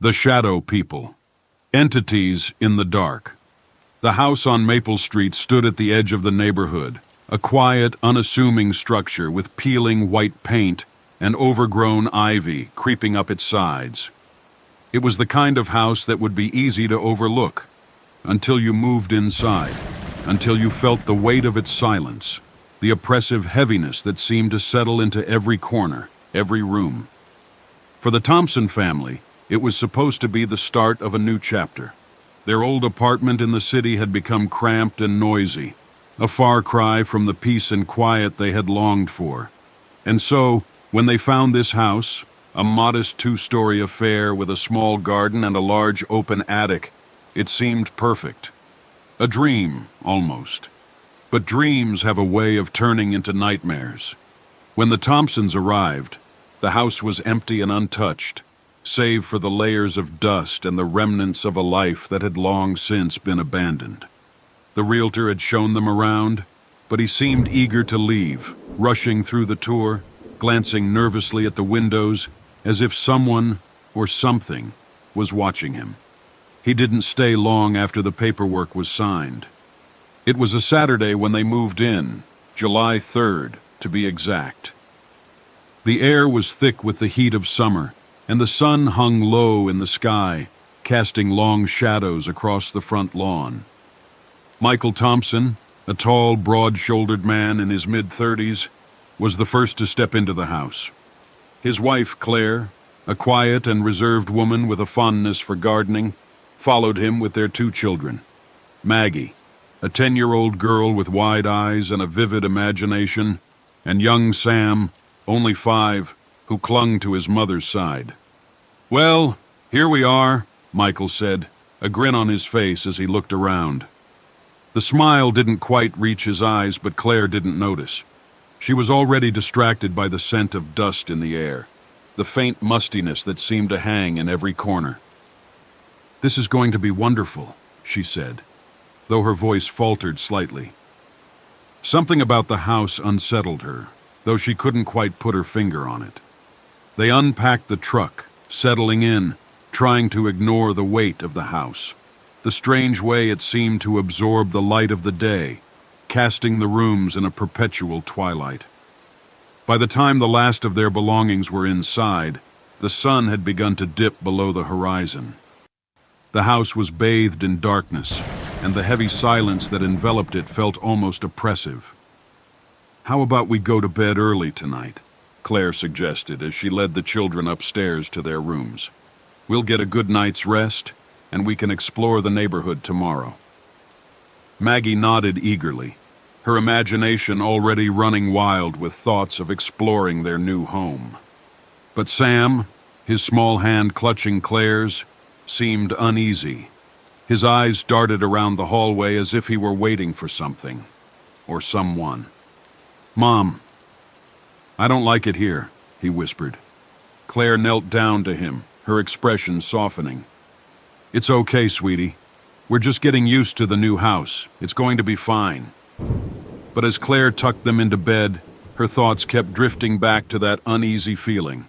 The Shadow People. Entities in the dark. The house on Maple Street stood at the edge of the neighborhood, a quiet, unassuming structure with peeling white paint and overgrown ivy creeping up its sides. It was the kind of house that would be easy to overlook, until you moved inside, until you felt the weight of its silence, the oppressive heaviness that seemed to settle into every corner, every room. For the Thompson family, it was supposed to be the start of a new chapter. Their old apartment in the city had become cramped and noisy, a far cry from the peace and quiet they had longed for. And so, when they found this house, a modest two-story affair with a small garden and a large open attic, it seemed perfect. A dream, almost. But dreams have a way of turning into nightmares. When the Thompsons arrived, the house was empty and untouched, save for the layers of dust and the remnants of a life that had long since been abandoned. The realtor had shown them around, but he seemed eager to leave, rushing through the tour, glancing nervously at the windows, as if someone or something was watching him. He didn't stay long after the paperwork was signed. It was a Saturday when they moved in, July 3rd, to be exact. The air was thick with the heat of summer, and the sun hung low in the sky, casting long shadows across the front lawn. Michael Thompson, a tall, broad-shouldered man in his mid-30s, was the first to step into the house. His wife, Claire, a quiet and reserved woman with a fondness for gardening, followed him with their two children. Maggie, a 10-year-old girl with wide eyes and a vivid imagination, and young Sam, only 5, who clung to his mother's side. "Well, here we are," Michael said, a grin on his face as he looked around. The smile didn't quite reach his eyes, but Claire didn't notice. She was already distracted by the scent of dust in the air, the faint mustiness that seemed to hang in every corner. "This is going to be wonderful," she said, though her voice faltered slightly. Something about the house unsettled her, though she couldn't quite put her finger on it. They unpacked the truck, settling in, trying to ignore the weight of the house, the strange way it seemed to absorb the light of the day, casting the rooms in a perpetual twilight. By the time the last of their belongings were inside, the sun had begun to dip below the horizon. The house was bathed in darkness, and the heavy silence that enveloped it felt almost oppressive. "How about we go to bed early tonight?" Claire suggested as she led the children upstairs to their rooms. "We'll get a good night's rest, and we can explore the neighborhood tomorrow." Maggie nodded eagerly, her imagination already running wild with thoughts of exploring their new home. But Sam, his small hand clutching Claire's, seemed uneasy. His eyes darted around the hallway as if he were waiting for something, or someone. "Mom, I don't like it here," he whispered. Claire knelt down to him, her expression softening. "It's okay, sweetie. We're just getting used to the new house. It's going to be fine." But as Claire tucked them into bed, her thoughts kept drifting back to that uneasy feeling,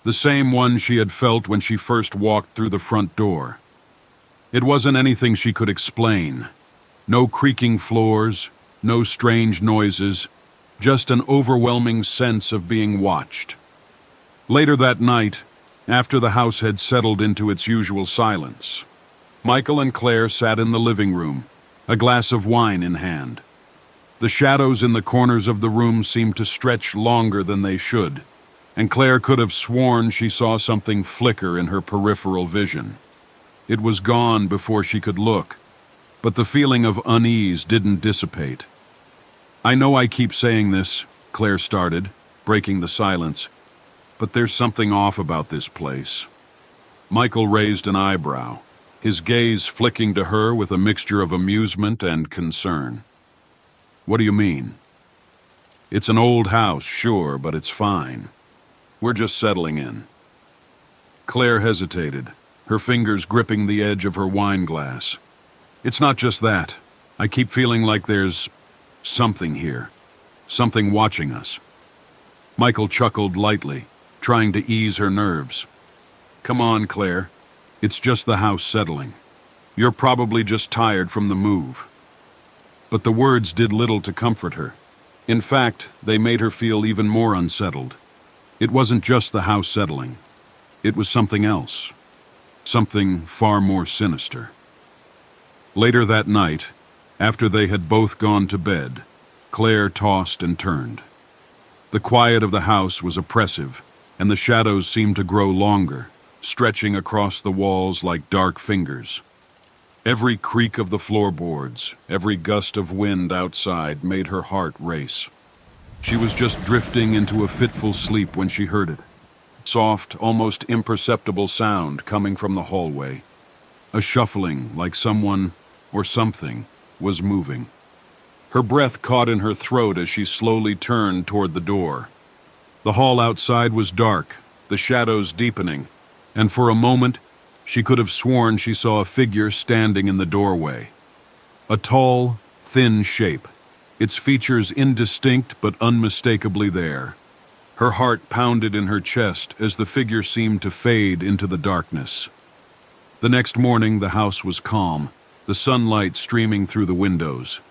the same one she had felt when she first walked through the front door. It wasn't anything she could explain. No creaking floors, no strange noises, just an overwhelming sense of being watched. Later that night, after the house had settled into its usual silence, Michael and Claire sat in the living room, a glass of wine in hand. The shadows in the corners of the room seemed to stretch longer than they should, and Claire could have sworn she saw something flicker in her peripheral vision. It was gone before she could look, but the feeling of unease didn't dissipate. "I know I keep saying this," Claire started, breaking the silence, "but there's something off about this place." Michael raised an eyebrow, his gaze flicking to her with a mixture of amusement and concern. "What do you mean?" "It's an old house, sure, but it's fine. We're just settling in." Claire hesitated, her fingers gripping the edge of her wine glass. "It's not just that. I keep feeling like there's something here, something watching us." Michael chuckled lightly, trying to ease her nerves. "Come on, Claire. It's just the house settling. You're probably just tired from the move." But the words did little to comfort her. In fact, they made her feel even more unsettled. It wasn't just the house settling. It was something else. Something far more sinister. Later that night, after they had both gone to bed, Claire tossed and turned. The quiet of the house was oppressive, and the shadows seemed to grow longer, stretching across the walls like dark fingers. Every creak of the floorboards, every gust of wind outside made her heart race. She was just drifting into a fitful sleep when she heard it. Soft, almost imperceptible sound coming from the hallway. A shuffling like someone or something was moving. Her breath caught in her throat as she slowly turned toward the door. The hall outside was dark, the shadows deepening, and for a moment she could have sworn she saw a figure standing in the doorway. A tall, thin shape, its features indistinct but unmistakably there. Her heart pounded in her chest as the figure seemed to fade into the darkness. The next morning the house was calm, the sunlight streaming through the windows,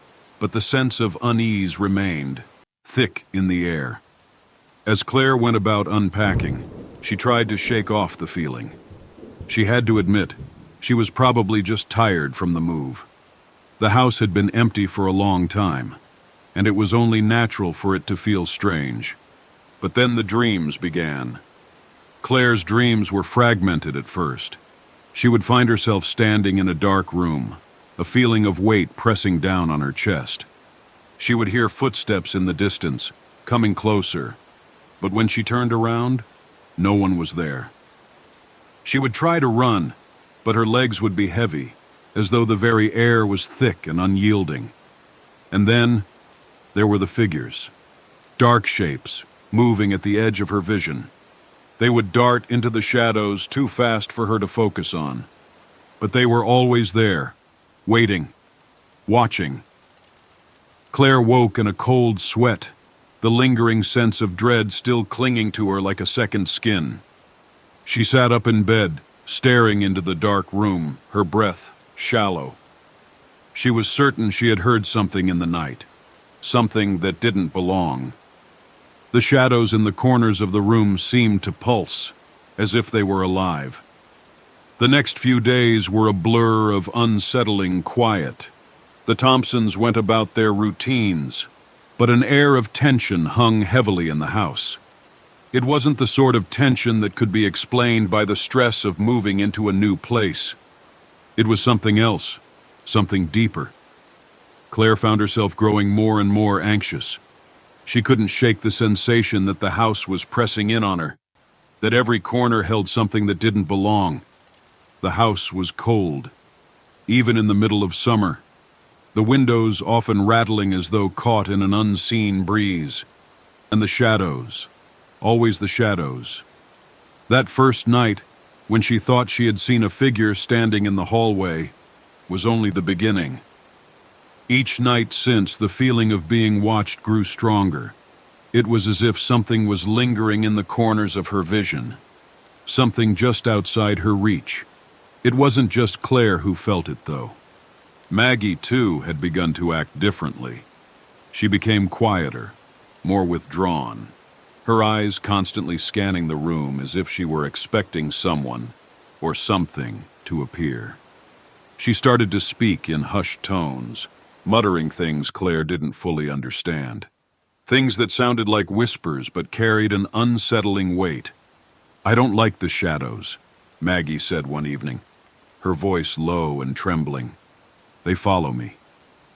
but the sense of unease remained, thick in the air. As Claire went about unpacking, she tried to shake off the feeling. She had to admit, she was probably just tired from the move. The house had been empty for a long time, and it was only natural for it to feel strange. But then the dreams began. Claire's dreams were fragmented at first. She would find herself standing in a dark room, a feeling of weight pressing down on her chest. She would hear footsteps in the distance, coming closer, but when she turned around, no one was there. She would try to run, but her legs would be heavy, as though the very air was thick and unyielding. And then, there were the figures. Dark shapes, moving at the edge of her vision. They would dart into the shadows too fast for her to focus on. But they were always there, waiting, watching. Claire woke in a cold sweat, the lingering sense of dread still clinging to her like a second skin. She sat up in bed, staring into the dark room, her breath shallow. She was certain she had heard something in the night, something that didn't belong. The shadows in the corners of the room seemed to pulse, as if they were alive. The next few days were a blur of unsettling quiet. The Thompsons went about their routines, but an air of tension hung heavily in the house. It wasn't the sort of tension that could be explained by the stress of moving into a new place. It was something else, something deeper. Claire found herself growing more and more anxious. She couldn't shake the sensation that the house was pressing in on her, that every corner held something that didn't belong. The house was cold, even in the middle of summer, the windows often rattling as though caught in an unseen breeze, and the shadows. Always the shadows. That first night, when she thought she had seen a figure standing in the hallway, was only the beginning. Each night since, the feeling of being watched grew stronger. It was as if something was lingering in the corners of her vision, something just outside her reach. It wasn't just Claire who felt it, though. Maggie, too, had begun to act differently. She became quieter, more withdrawn, her eyes constantly scanning the room as if she were expecting someone or something to appear. She started to speak in hushed tones, muttering things Claire didn't fully understand. Things that sounded like whispers but carried an unsettling weight. "I don't like the shadows," Maggie said one evening, her voice low and trembling. "They follow me.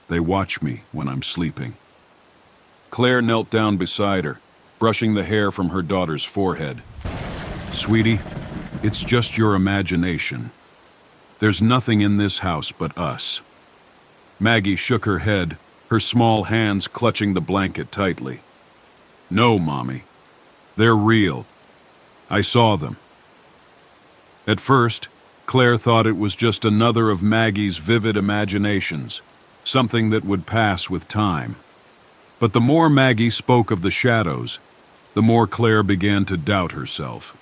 They watch me when I'm sleeping." Claire knelt down beside her, brushing the hair from her daughter's forehead. "Sweetie, it's just your imagination. There's nothing in this house but us." Maggie shook her head, her small hands clutching the blanket tightly. "No, Mommy. They're real. I saw them." At first, Claire thought it was just another of Maggie's vivid imaginations, something that would pass with time. But the more Maggie spoke of the shadows, the more Claire began to doubt herself.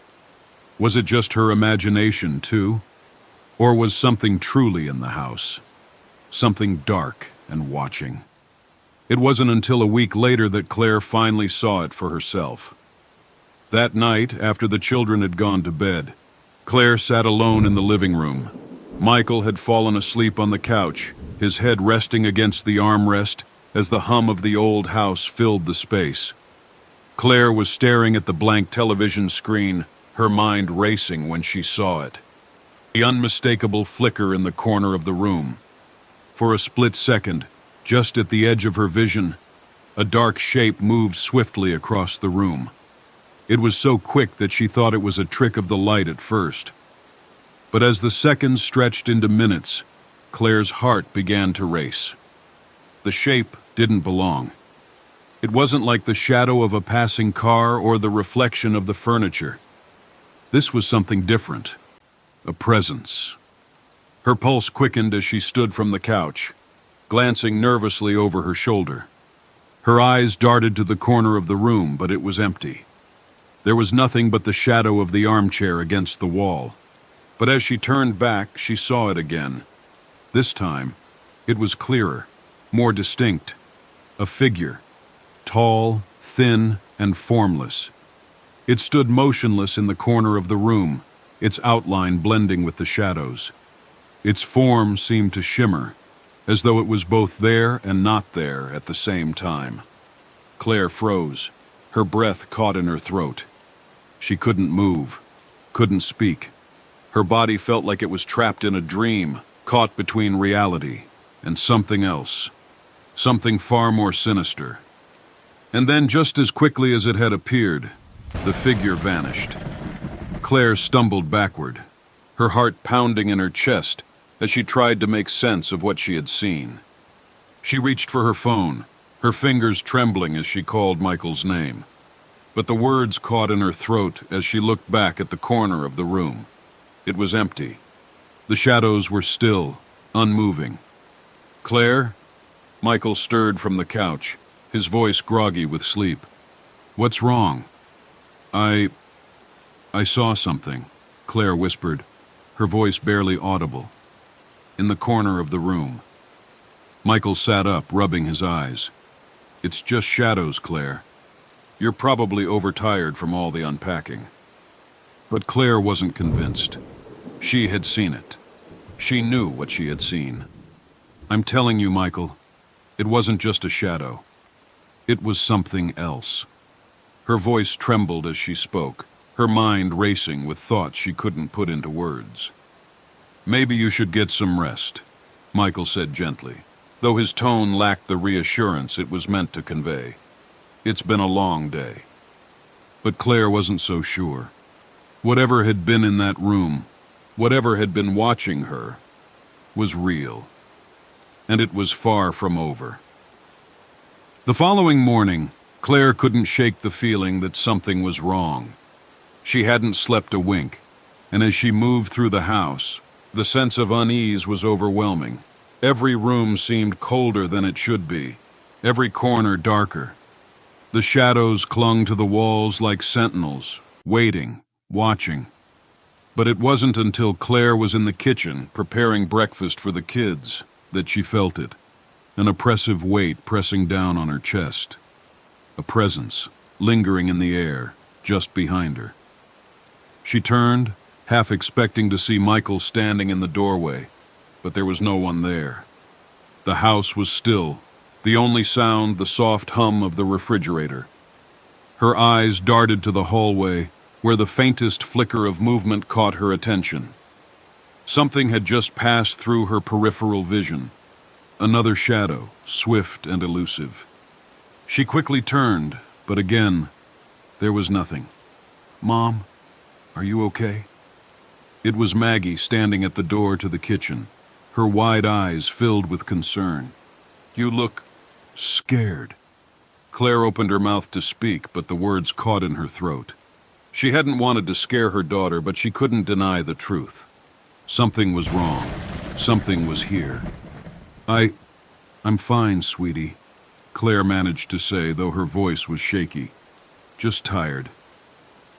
Was it just her imagination, too? Or was something truly in the house? Something dark and watching? It wasn't until a week later that Claire finally saw it for herself. That night, after the children had gone to bed, Claire sat alone in the living room. Michael had fallen asleep on the couch, his head resting against the armrest as the hum of the old house filled the space. Claire was staring at the blank television screen, her mind racing when she saw it. The unmistakable flicker in the corner of the room. For a split second, just at the edge of her vision, a dark shape moved swiftly across the room. It was so quick that she thought it was a trick of the light at first. But as the seconds stretched into minutes, Claire's heart began to race. The shape didn't belong. It wasn't like the shadow of a passing car or the reflection of the furniture. This was something different. A presence. Her pulse quickened as she stood from the couch, glancing nervously over her shoulder. Her eyes darted to the corner of the room, but it was empty. There was nothing but the shadow of the armchair against the wall. But as she turned back, she saw it again. This time, it was clearer, more distinct. A figure, tall, thin, and formless. It stood motionless in the corner of the room, its outline blending with the shadows. Its form seemed to shimmer, as though it was both there and not there at the same time. Claire froze, her breath caught in her throat. She couldn't move, couldn't speak. Her body felt like it was trapped in a dream, caught between reality and something else, something far more sinister. And then, just as quickly as it had appeared, the figure vanished. Claire stumbled backward, her heart pounding in her chest as she tried to make sense of what she had seen. She reached for her phone, her fingers trembling as she called Michael's name. But the words caught in her throat as she looked back at the corner of the room. It was empty. The shadows were still, unmoving. "Claire?" Michael stirred from the couch, his voice groggy with sleep. "What's wrong?" I saw something," Claire whispered, her voice barely audible. "In the corner of the room." Michael sat up, rubbing his eyes. "It's just shadows, Claire. You're probably overtired from all the unpacking." But Claire wasn't convinced. She had seen it. She knew what she had seen. "I'm telling you, Michael, it wasn't just a shadow. It was something else." Her voice trembled as she spoke, her mind racing with thoughts she couldn't put into words. "Maybe you should get some rest," Michael said gently, though his tone lacked the reassurance it was meant to convey. "It's been a long day." But Claire wasn't so sure. Whatever had been in that room, whatever had been watching her, was real. And it was far from over. The following morning, Claire couldn't shake the feeling that something was wrong. She hadn't slept a wink, and as she moved through the house, the sense of unease was overwhelming. Every room seemed colder than it should be, every corner darker. The shadows clung to the walls like sentinels, waiting, watching. But it wasn't until Claire was in the kitchen preparing breakfast for the kids that she felt it, an oppressive weight pressing down on her chest. A presence lingering in the air just behind her. She turned, half expecting to see Michael standing in the doorway, but there was no one there. The house was still, the only sound the soft hum of the refrigerator. Her eyes darted to the hallway, where the faintest flicker of movement caught her attention. Something had just passed through her peripheral vision. Another shadow, swift and elusive. She quickly turned, but again, there was nothing. "Mom, are you okay?" It was Maggie standing at the door to the kitchen, her wide eyes filled with concern. "You look scared." Claire opened her mouth to speak, but the words caught in her throat. She hadn't wanted to scare her daughter, but she couldn't deny the truth. Something was wrong. Something was here. I'm fine, sweetie," Claire managed to say, though her voice was shaky. "Just tired."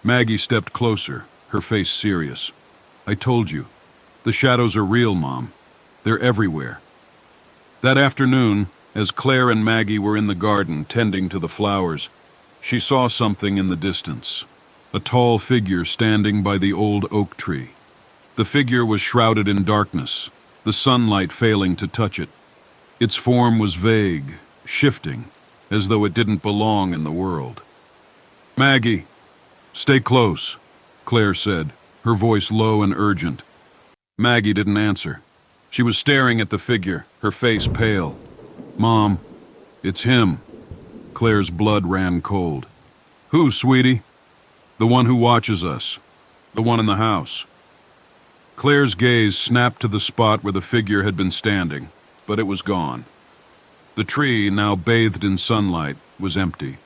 Maggie stepped closer, her face serious. "I told you. The shadows are real, Mom. They're everywhere. That afternoon, as Claire and Maggie were in the garden tending to the flowers, she saw something in the distance. A tall figure standing by the old oak tree. The figure was shrouded in darkness, the sunlight failing to touch it. Its form was vague, shifting, as though it didn't belong in the world. "Maggie, stay close," Claire said, her voice low and urgent. Maggie didn't answer. She was staring at the figure, her face pale. "Mom, it's him." Claire's blood ran cold. "Who, sweetie?" "The one who watches us. The one in the house." Claire's gaze snapped to the spot where the figure had been standing, but it was gone. The tree, now bathed in sunlight, was empty.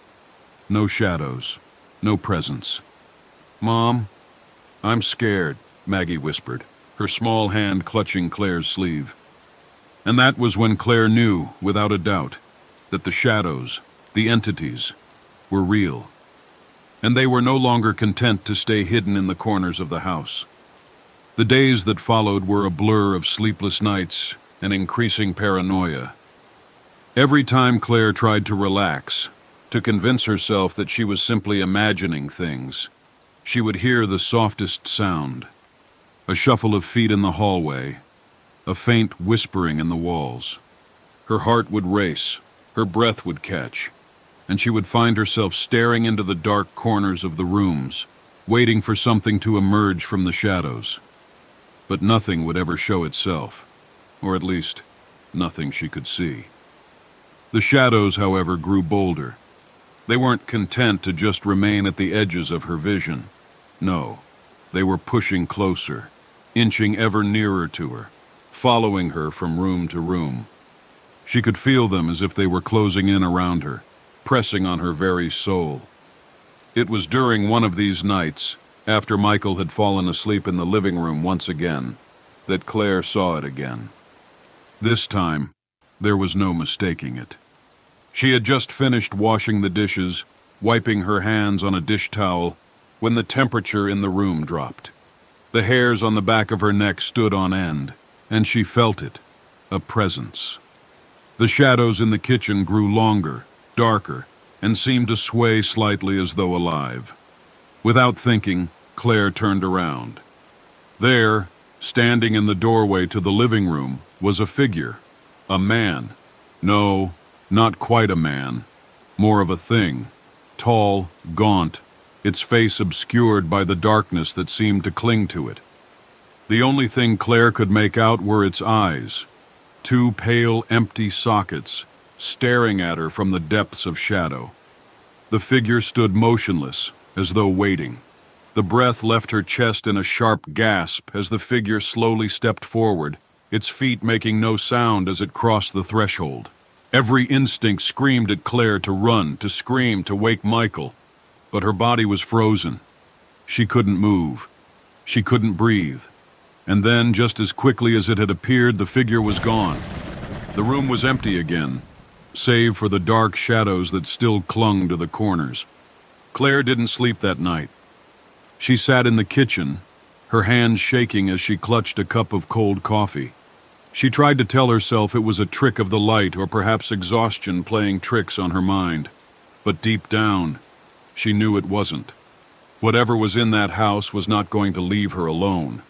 No shadows, no presence. "Mom, I'm scared," Maggie whispered, her small hand clutching Claire's sleeve. And that was when Claire knew, without a doubt, that the shadows, the entities, were real. And they were no longer content to stay hidden in the corners of the house. The days that followed were a blur of sleepless nights and increasing paranoia. Every time Claire tried to relax, to convince herself that she was simply imagining things, she would hear the softest sound, a shuffle of feet in the hallway, a faint whispering in the walls. Her heart would race, her breath would catch, and she would find herself staring into the dark corners of the rooms, waiting for something to emerge from the shadows. But nothing would ever show itself, or at least, nothing she could see. The shadows, however, grew bolder. They weren't content to just remain at the edges of her vision. No, they were pushing closer, inching ever nearer to her, following her from room to room. She could feel them as if they were closing in around her, pressing on her very soul. It was during one of these nights, after Michael had fallen asleep in the living room once again, that Claire saw it again. This time, there was no mistaking it. She had just finished washing the dishes, wiping her hands on a dish towel, when the temperature in the room dropped. The hairs on the back of her neck stood on end, and she felt it, a presence. The shadows in the kitchen grew longer, darker, and seemed to sway slightly as though alive. Without thinking, Claire turned around. There, standing in the doorway to the living room, was a figure, a man. No, not quite a man, more of a thing, tall, gaunt, its face obscured by the darkness that seemed to cling to it. The only thing Claire could make out were its eyes, two pale, empty sockets, staring at her from the depths of shadow. The figure stood motionless, as though waiting. The breath left her chest in a sharp gasp as the figure slowly stepped forward, its feet making no sound as it crossed the threshold. Every instinct screamed at Claire to run, to scream, to wake Michael. But her body was frozen. She couldn't move. She couldn't breathe. And then, just as quickly as it had appeared, the figure was gone. The room was empty again, save for the dark shadows that still clung to the corners. Claire didn't sleep that night. She sat in the kitchen, her hands shaking as she clutched a cup of cold coffee. She tried to tell herself it was a trick of the light or perhaps exhaustion playing tricks on her mind. But deep down, she knew it wasn't. Whatever was in that house was not going to leave her alone.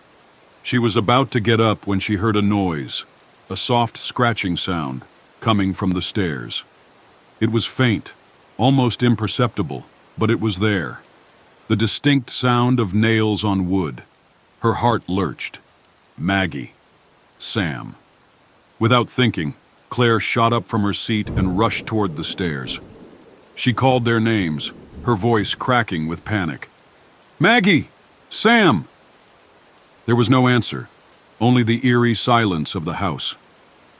She was about to get up when she heard a noise, a soft scratching sound, coming from the stairs. It was faint, almost imperceptible, but it was there. The distinct sound of nails on wood. Her heart lurched. Maggie. Sam. Without thinking, Claire shot up from her seat and rushed toward the stairs. She called their names, her voice cracking with panic. "Maggie! Sam!" There was no answer, only the eerie silence of the house.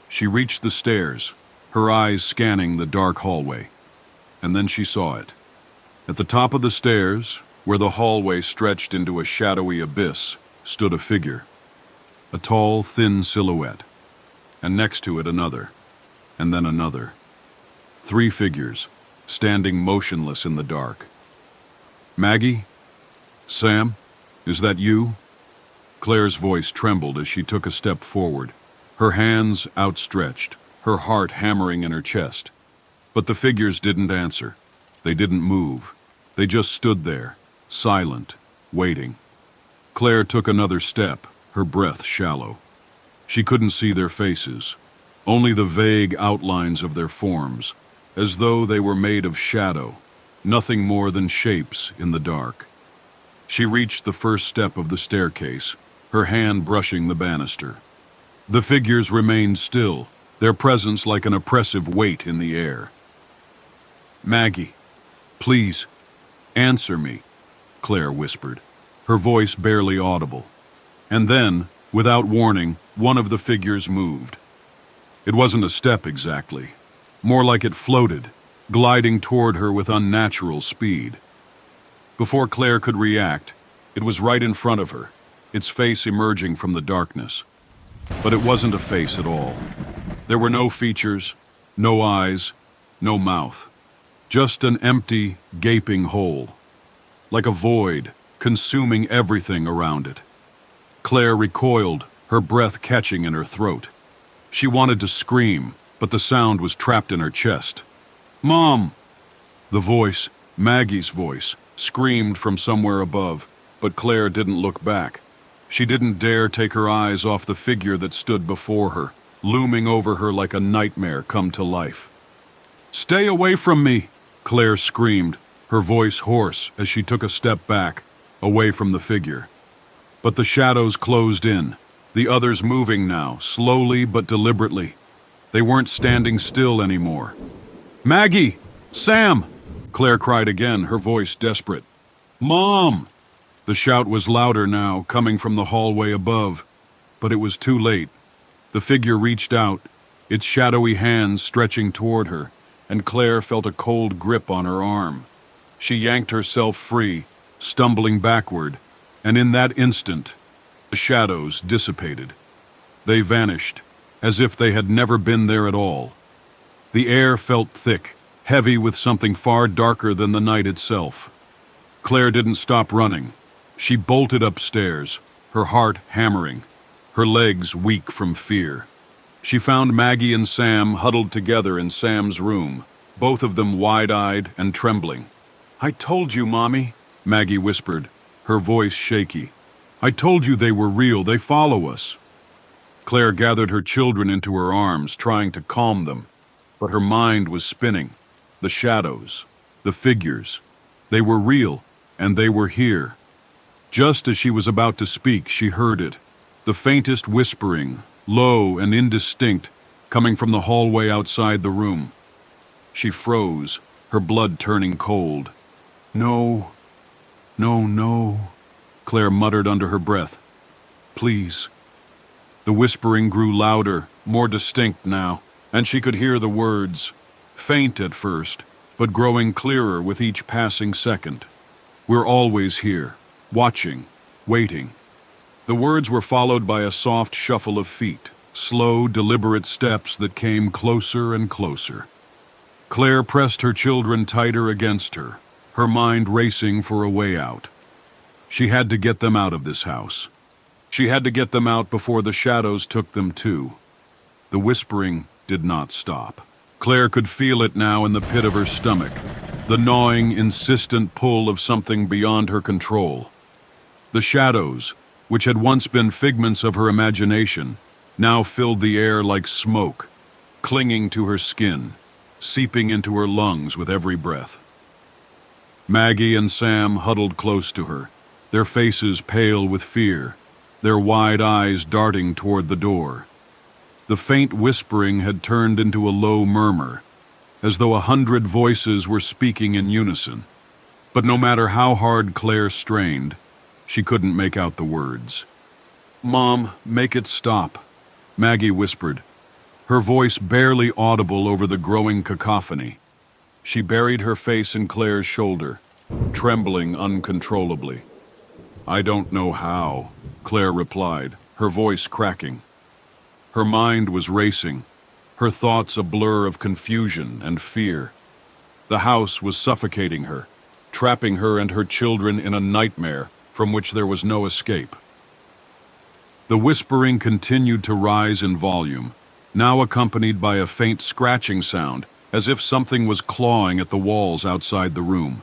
She reached the stairs, her eyes scanning the dark hallway. And then she saw it. At the top of the stairs, where the hallway stretched into a shadowy abyss, stood a figure. A tall, thin silhouette, and next to it another, and then another. 3 figures, standing motionless in the dark. "Maggie? Sam? Is that you?" Claire's voice trembled as she took a step forward, her hands outstretched, her heart hammering in her chest. But the figures didn't answer. They didn't move. They just stood there, silent, waiting. Claire took another step, her breath shallow. She couldn't see their faces, only the vague outlines of their forms, as though they were made of shadow, nothing more than shapes in the dark. She reached the first step of the staircase, her hand brushing the banister. The figures remained still, their presence like an oppressive weight in the air. "Maggie, please, answer me," Claire whispered, her voice barely audible. And then, without warning, one of the figures moved. It wasn't a step exactly, more like it floated, gliding toward her with unnatural speed. Before Claire could react, it was right in front of her, its face emerging from the darkness. But it wasn't a face at all. There were no features, no eyes, no mouth. Just an empty, gaping hole, like a void, consuming everything around it. Claire recoiled, her breath catching in her throat. She wanted to scream, but the sound was trapped in her chest. "Mom!" The voice, Maggie's voice, screamed from somewhere above, but Claire didn't look back. She didn't dare take her eyes off the figure that stood before her, looming over her like a nightmare come to life. "Stay away from me!" Claire screamed, her voice hoarse as she took a step back, away from the figure. But the shadows closed in, the others moving now, slowly but deliberately. They weren't standing still anymore. "Maggie! Sam!" Claire cried again, her voice desperate. "Mom!" The shout was louder now, coming from the hallway above, but it was too late. The figure reached out, its shadowy hands stretching toward her, and Claire felt a cold grip on her arm. She yanked herself free, stumbling backward, and in that instant, the shadows dissipated. They vanished, as if they had never been there at all. The air felt thick, heavy with something far darker than the night itself. Claire didn't stop running. She bolted upstairs, her heart hammering, her legs weak from fear. She found Maggie and Sam huddled together in Sam's room, both of them wide-eyed and trembling. "I told you, Mommy," Maggie whispered, her voice shaky. "I told you they were real, they follow us." Claire gathered her children into her arms, trying to calm them, but her mind was spinning. The shadows, the figures, they were real, and they were here. Just as she was about to speak, she heard it, the faintest whispering, low and indistinct, coming from the hallway outside the room. She froze, her blood turning cold. "No, no, no," Claire muttered under her breath. "Please." The whispering grew louder, more distinct now, and she could hear the words, faint at first, but growing clearer with each passing second. "We're always here, watching, waiting." The words were followed by a soft shuffle of feet, slow, deliberate steps that came closer and closer. Claire pressed her children tighter against her, her mind racing for a way out. She had to get them out of this house. She had to get them out before the shadows took them too. The whispering did not stop. Claire could feel it now in the pit of her stomach, the gnawing, insistent pull of something beyond her control. The shadows, which had once been figments of her imagination, now filled the air like smoke, clinging to her skin, seeping into her lungs with every breath. Maggie and Sam huddled close to her, their faces pale with fear, their wide eyes darting toward the door. The faint whispering had turned into a low murmur, as though 100 voices were speaking in unison. But no matter how hard Claire strained, she couldn't make out the words. "Mom, make it stop," Maggie whispered, her voice barely audible over the growing cacophony. She buried her face in Claire's shoulder, trembling uncontrollably. "I don't know how," Claire replied, her voice cracking. Her mind was racing, her thoughts a blur of confusion and fear. The house was suffocating her, trapping her and her children in a nightmare from which there was no escape. The whispering continued to rise in volume, now accompanied by a faint scratching sound, as if something was clawing at the walls outside the room.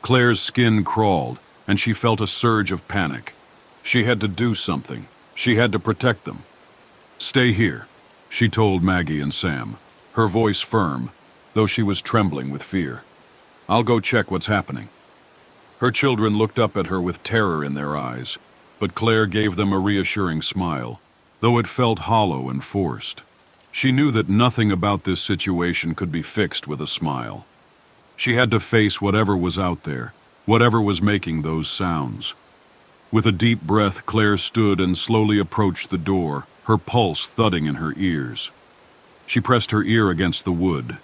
Claire's skin crawled, and she felt a surge of panic. She had to do something. She had to protect them. "Stay here," she told Maggie and Sam, her voice firm, though she was trembling with fear. "I'll go check what's happening." Her children looked up at her with terror in their eyes, but Claire gave them a reassuring smile, though it felt hollow and forced. She knew that nothing about this situation could be fixed with a smile. She had to face whatever was out there, whatever was making those sounds. With a deep breath, Claire stood and slowly approached the door, her pulse thudding in her ears. She pressed her ear against the wood.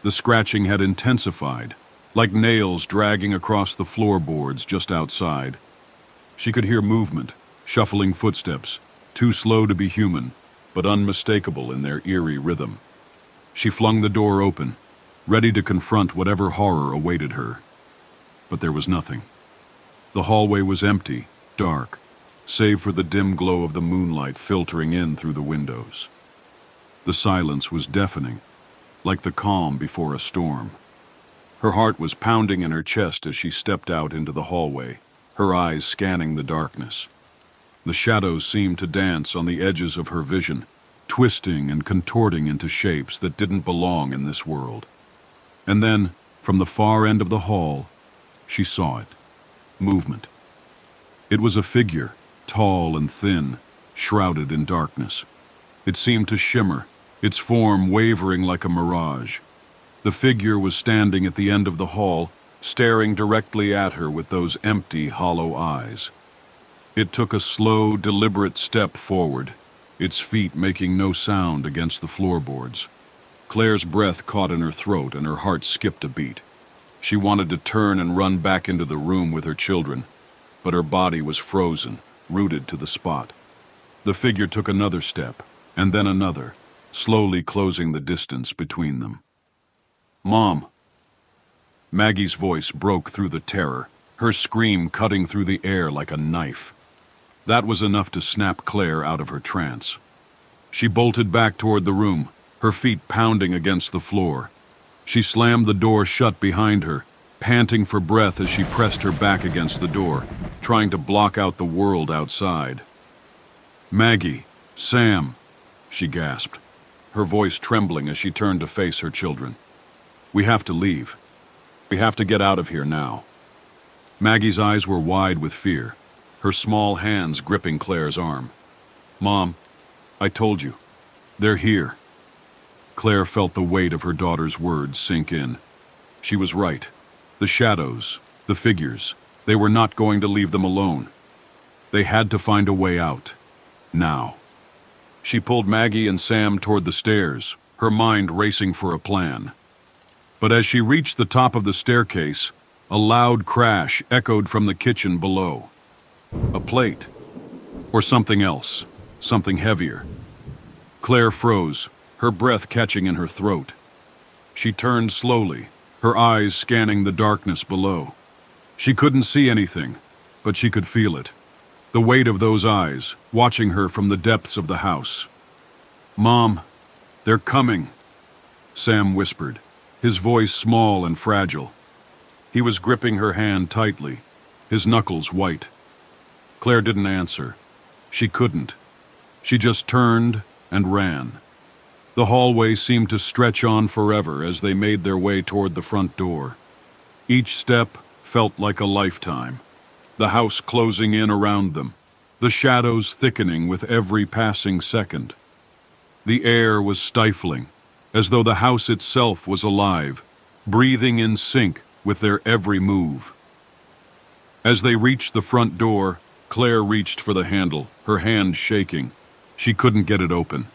The scratching had intensified, like nails dragging across the floorboards just outside. She could hear movement, shuffling footsteps, too slow to be human, but unmistakable in their eerie rhythm. She flung the door open, ready to confront whatever horror awaited her. But there was nothing. The hallway was empty, dark, save for the dim glow of the moonlight filtering in through the windows. The silence was deafening, like the calm before a storm. Her heart was pounding in her chest as she stepped out into the hallway, her eyes scanning the darkness. The shadows seemed to dance on the edges of her vision, twisting and contorting into shapes that didn't belong in this world. And then, from the far end of the hall, she saw it. Movement. It was a figure, tall and thin, shrouded in darkness. It seemed to shimmer, its form wavering like a mirage. The figure was standing at the end of the hall, staring directly at her with those empty, hollow eyes. It took a slow, deliberate step forward, its feet making no sound against the floorboards. Claire's breath caught in her throat and her heart skipped a beat. She wanted to turn and run back into the room with her children, but her body was frozen, rooted to the spot. The figure took another step, and then another, slowly closing the distance between them. "Mom!" Maggie's voice broke through the terror, her scream cutting through the air like a knife. That was enough to snap Claire out of her trance. She bolted back toward the room, her feet pounding against the floor. She slammed the door shut behind her, panting for breath as she pressed her back against the door, trying to block out the world outside. "Maggie, Sam," she gasped, her voice trembling as she turned to face her children. "We have to leave. We have to get out of here now." Maggie's eyes were wide with fear, her small hands gripping Claire's arm. "Mom, I told you. They're here." Claire felt the weight of her daughter's words sink in. She was right. The shadows, the figures, they were not going to leave them alone. They had to find a way out. Now. She pulled Maggie and Sam toward the stairs, her mind racing for a plan. But as she reached the top of the staircase, a loud crash echoed from the kitchen below. A plate. Or something else. Something heavier. Claire froze, her breath catching in her throat. She turned slowly, her eyes scanning the darkness below. She couldn't see anything, but she could feel it. The weight of those eyes, watching her from the depths of the house. "Mom, they're coming," Sam whispered, his voice small and fragile. He was gripping her hand tightly, his knuckles white. Claire didn't answer. She couldn't. She just turned and ran. The hallway seemed to stretch on forever as they made their way toward the front door. Each step felt like a lifetime, the house closing in around them, the shadows thickening with every passing second. The air was stifling, as though the house itself was alive, breathing in sync with their every move. As they reached the front door, Claire reached for the handle, her hand shaking. She couldn't get it open.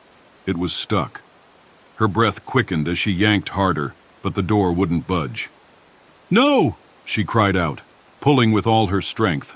It was stuck. Her breath quickened as she yanked harder, but the door wouldn't budge. "No!" she cried out, pulling with all her strength.